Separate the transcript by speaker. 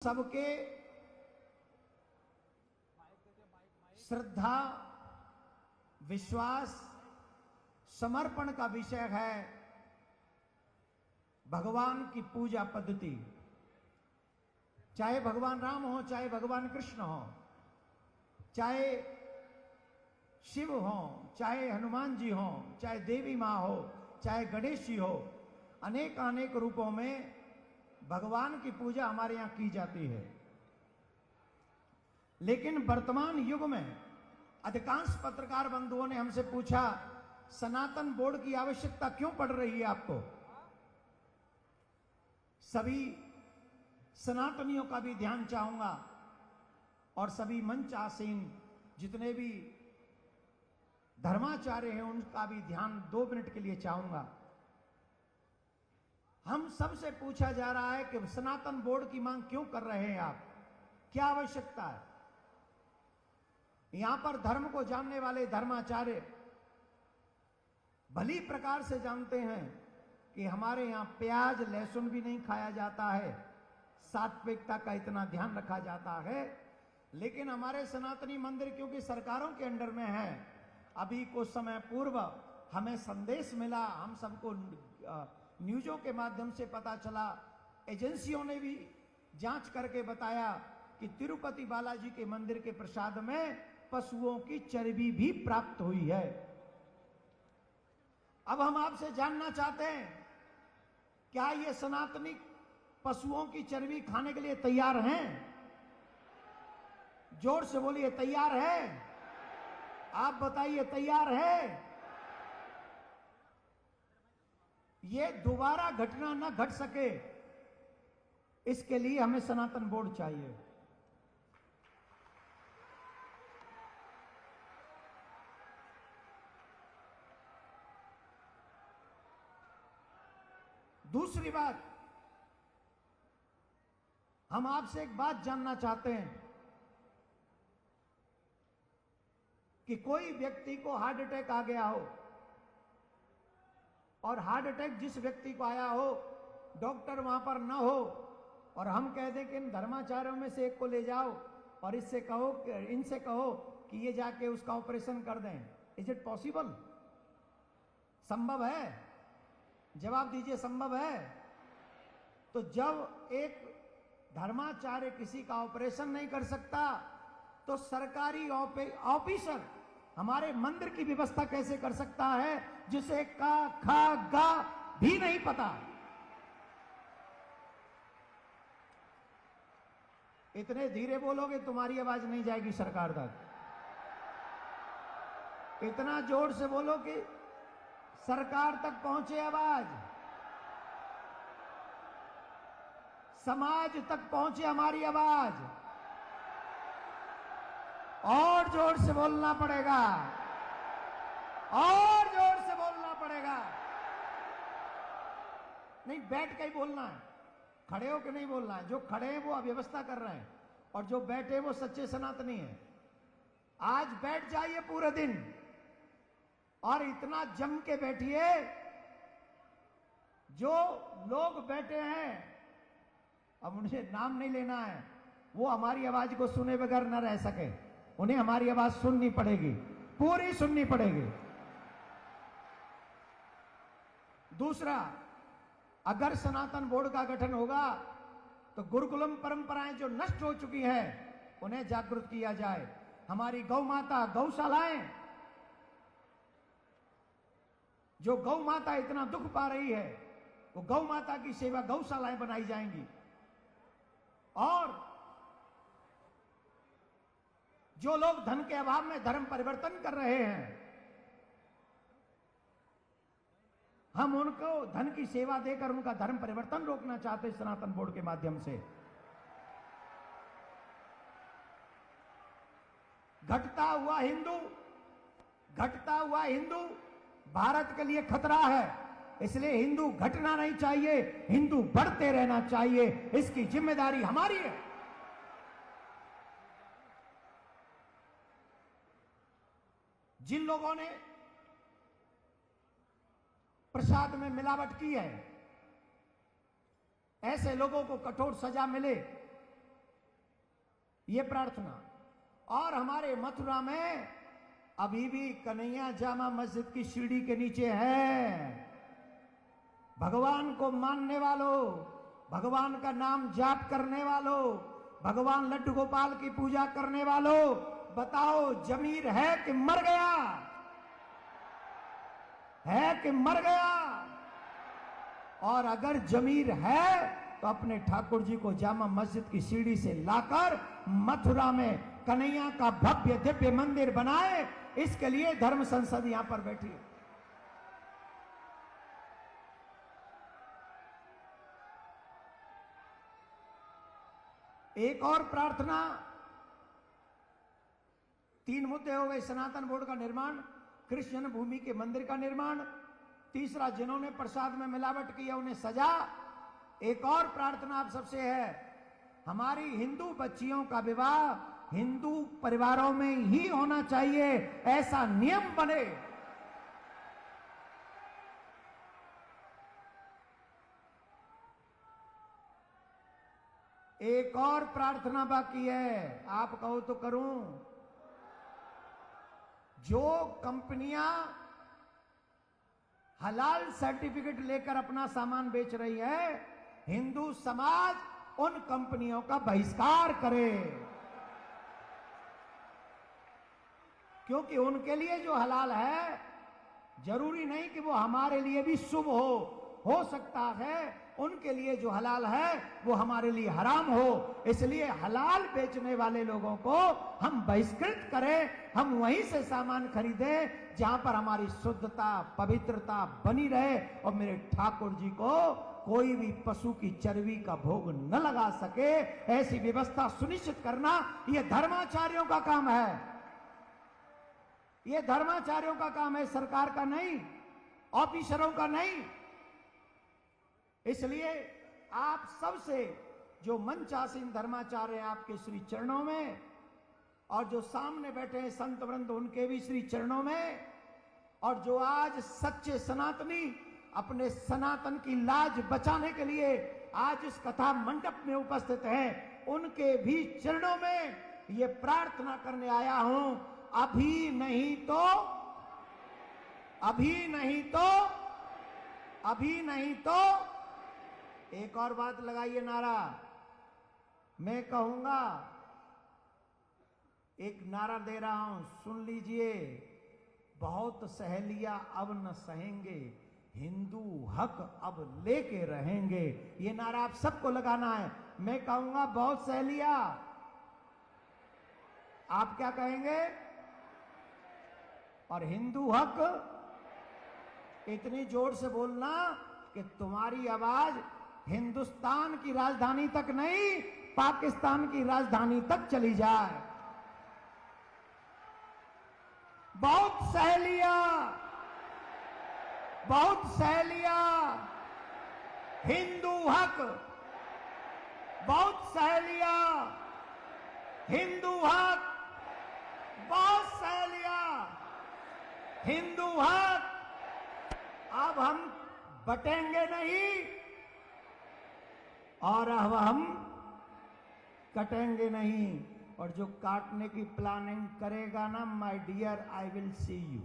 Speaker 1: सबके श्रद्धा, विश्वास, समर्पण का विषय है भगवान की पूजा पद्धति। चाहे भगवान राम हो, चाहे भगवान कृष्ण हो, चाहे शिव हो, चाहे हनुमान जी हो, चाहे देवी मां हो, चाहे गणेश जी हो, अनेक अनेक रूपों में भगवान की पूजा हमारे यहां की जाती है। लेकिन वर्तमान युग में अधिकांश पत्रकार बंधुओं ने हमसे पूछा, सनातन बोर्ड की आवश्यकता क्यों पड़ रही है आपको? सभी सनातनियों का भी ध्यान चाहूंगा और सभी मंच आसीन जितने भी धर्माचार्य हैं उनका भी ध्यान 2 मिनट के लिए चाहूंगा। हम सबसे पूछा जा रहा है कि सनातन बोर्ड की मांग क्यों कर रहे हैं आप, क्या आवश्यकता है? यहां पर धर्म को जानने वाले धर्माचार्य भली प्रकार से जानते हैं कि हमारे यहां प्याज लहसुन भी नहीं खाया जाता है, सात्विकता का इतना ध्यान रखा जाता है। लेकिन हमारे सनातनी मंदिर क्योंकि सरकारों के अंडर में है, अभी कुछ समय पूर्व हमें संदेश मिला, हम सबको न्यूज़ों के माध्यम से पता चला, एजेंसियों ने भी जांच करके बताया कि तिरुपति बालाजी के मंदिर के प्रसाद में पशुओं की चर्बी भी प्राप्त हुई है। अब हम आपसे जानना चाहते हैं, क्या ये सनातनी पशुओं की चर्बी खाने के लिए तैयार हैं? जोर से बोलिए, तैयार है? आप बताइए, तैयार है? ये दोबारा घटना न घट सके, इसके लिए हमें सनातन बोर्ड चाहिए। दूसरी बात, हम आपसे एक बात जानना चाहते हैं कि कोई व्यक्ति को हार्ट अटैक आ गया हो और हार्ट अटैक जिस व्यक्ति को आया हो, डॉक्टर वहां पर न हो और हम कह दें कि इन धर्माचार्यों में से एक को ले जाओ और इनसे कहो कि ये जाके उसका ऑपरेशन कर दें। Is it possible? संभव है? जवाब दीजिए, संभव है? तो जब एक धर्माचार्य किसी का ऑपरेशन नहीं कर सकता तो सरकारी ऑफिसर हमारे मंदिर की व्यवस्था कैसे कर सकता है, जिसे का खा गा भी नहीं पता? इतने धीरे बोलोगे तुम्हारी आवाज नहीं जाएगी सरकार तक। इतना जोर से बोलो कि सरकार तक पहुंचे आवाज, समाज तक पहुंचे हमारी आवाज। और जोर से बोलना पड़ेगा, और जोर से बोलना पड़ेगा। नहीं, बैठ के ही बोलना है, खड़े होकर नहीं बोलना है। जो खड़े हैं वो अव्यवस्था कर रहे हैं और जो बैठे वो सच्चे सनातनी हैं। आज बैठ जाइए पूरे दिन और इतना जम के बैठिए, जो लोग बैठे हैं, अब मुझे नाम नहीं लेना है, वो हमारी आवाज को सुने बगैर न रह सके। उन्हें हमारी आवाज सुननी पड़ेगी, पूरी सुननी पड़ेगी। दूसरा, अगर सनातन बोर्ड का गठन होगा तो गुरुकुलम परंपराएं जो नष्ट हो चुकी हैं उन्हें जागृत किया जाए। हमारी गौ माता, गौशालाएं, जो गौ माता इतना दुख पा रही है, वो गौ माता की सेवा गौशालाएं बनाई जाएंगी। और जो लोग धन के अभाव में धर्म परिवर्तन कर रहे हैं, हम उनको धन की सेवा देकर उनका धर्म परिवर्तन रोकना चाहते हैं सनातन बोर्ड के माध्यम से। घटता हुआ हिंदू भारत के लिए खतरा है, इसलिए हिंदू घटना नहीं चाहिए, हिंदू बढ़ते रहना चाहिए। इसकी जिम्मेदारी हमारी है। जिन लोगों ने प्रसाद में मिलावट की है, ऐसे लोगों को कठोर सजा मिले, ये प्रार्थना। और हमारे मथुरा में अभी भी कन्हैया जामा मस्जिद की सीढ़ी के नीचे है। भगवान को मानने वालों, भगवान का नाम जाप करने वालों, भगवान लड्डू गोपाल की पूजा करने वालों, बताओ जमीर है कि मर गया? है कि मर गया? और अगर जमीर है तो अपने ठाकुर जी को जामा मस्जिद की सीढ़ी से लाकर मथुरा में कन्हैया का भव्य दिव्य मंदिर बनाए। इसके लिए धर्म संसद यहां पर बैठी है। एक और प्रार्थना, 3 मुद्दे हो गए। सनातन बोर्ड का निर्माण, कृष्ण जन्मभूमि के मंदिर का निर्माण, तीसरा जिन्होंने प्रसाद में मिलावट की है उन्हें सजा। एक और प्रार्थना आप सबसे है, हमारी हिंदू बच्चियों का विवाह हिंदू परिवारों में ही होना चाहिए, ऐसा नियम बने। एक और प्रार्थना बाकी है, आप कहो तो करूं। जो कंपनियां हलाल सर्टिफिकेट लेकर अपना सामान बेच रही है, हिंदू समाज उन कंपनियों का बहिष्कार करे, क्योंकि उनके लिए जो हलाल है जरूरी नहीं कि वो हमारे लिए भी शुभ हो सकता है उनके लिए जो हलाल है वो हमारे लिए हराम हो। इसलिए हलाल बेचने वाले लोगों को हम बहिष्कृत करें, हम वहीं से सामान खरीदें जहां पर हमारी शुद्धता पवित्रता बनी रहे और मेरे ठाकुर जी को कोई भी पशु की चर्बी का भोग न लगा सके, ऐसी व्यवस्था सुनिश्चित करना यह धर्माचार्यों का काम है। यह धर्माचार्यों का काम है, सरकार का नहीं, ऑफिसरों का नहीं। इसलिए आप सबसे जो मंचासीन धर्माचार्य आपके श्री चरणों में, और जो सामने बैठे हैं संत वृंद उनके भी श्री चरणों में, और जो आज सच्चे सनातनी अपने सनातन की लाज बचाने के लिए आज इस कथा मंडप में उपस्थित हैं, उनके भी चरणों में ये प्रार्थना करने आया हूं, अभी नहीं तो, अभी नहीं तो, अभी नहीं तो। एक और बात लगाइए नारा, मैं कहूंगा, एक नारा दे रहा हूं, सुन लीजिए। बहुत सहेलिया अब न सहेंगे, हिंदू हक अब लेके रहेंगे। ये नारा आप सबको लगाना है। मैं कहूंगा बहुत सहेलिया, आप क्या कहेंगे? और हिंदू हक इतनी जोर से बोलना कि तुम्हारी आवाज हिंदुस्तान की राजधानी तक नहीं, पाकिस्तान की राजधानी तक चली जाए। बहुत सहेलिया, बहुत सहेलिया, हिंदू हक, बहुत सहेलिया, हिंदू हक, बहुत सहेलिया, हिंदू हक। अब हम बटेंगे नहीं और अब हम कटेंगे नहीं। और जो काटने की प्लानिंग करेगा ना, my dear, I will see you.